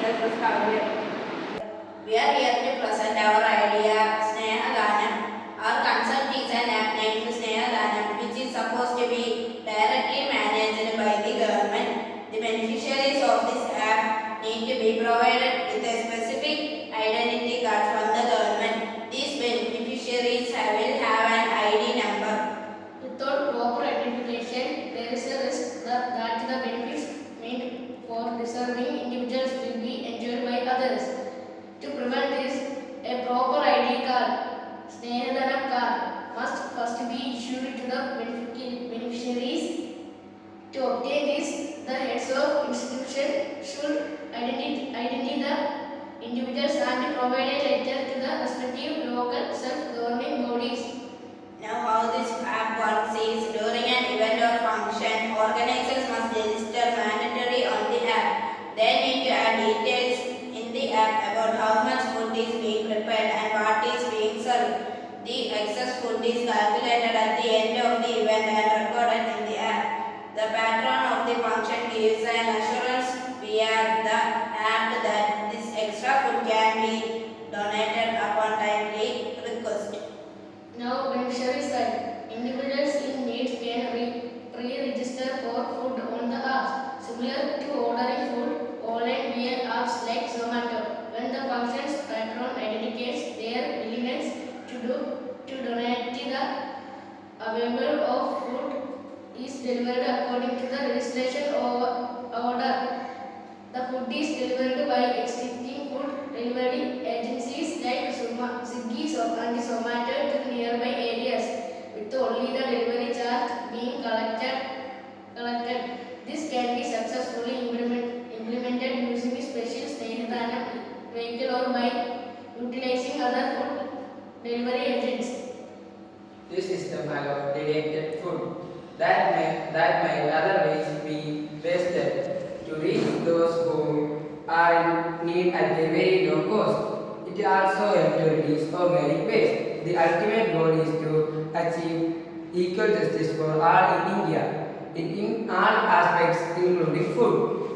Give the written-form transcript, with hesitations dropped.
Mrs. Kavya. We are here to present our idea Snehadanam. Our concept is an app named Snehadanam, which is supposed to be directly managed by the government. The beneficiaries of this app need to be provided with a specific identity card from the government. These beneficiaries will have an ID number. Without proper identification, there is a risk that the benefits meant for deserving individuals will be enjoyed by others. To prevent this, a proper ID card, Snehadanam card, must first be issued to the beneficiaries. To obtain this, the heads of institution should identify the individuals and provide a letter to the respective local self-governing bodies. Now how this app works is during an event or function, organizers must register mandatory on the app. They need to add details in the app about how much food is being prepared and what is being served. The excess food is calculated at the end of the event and recorded in the app. The patron of the function gives an assurance via the app that this extra food can be donated upon timely request. Now, beneficiary side. Individuals in need can pre-register for food on the apps, similar to ordering food online via apps like Zomato. When the function's patron indicates their willingness to donate, the available of food is delivered according to the registration order. The food is delivered by existing food delivery agencies like Swiggy and Zomato to the nearby areas, with only the delivery charge being collected. This can be successfully implemented using a special Snehadanam vehicle or by utilizing other food delivery agents. This system allows deducted food that may otherwise be wasted to reach those who are in need at a very low cost. It also helps to reduce organic waste. The ultimate goal is to achieve equal justice for all in India, in all aspects including food.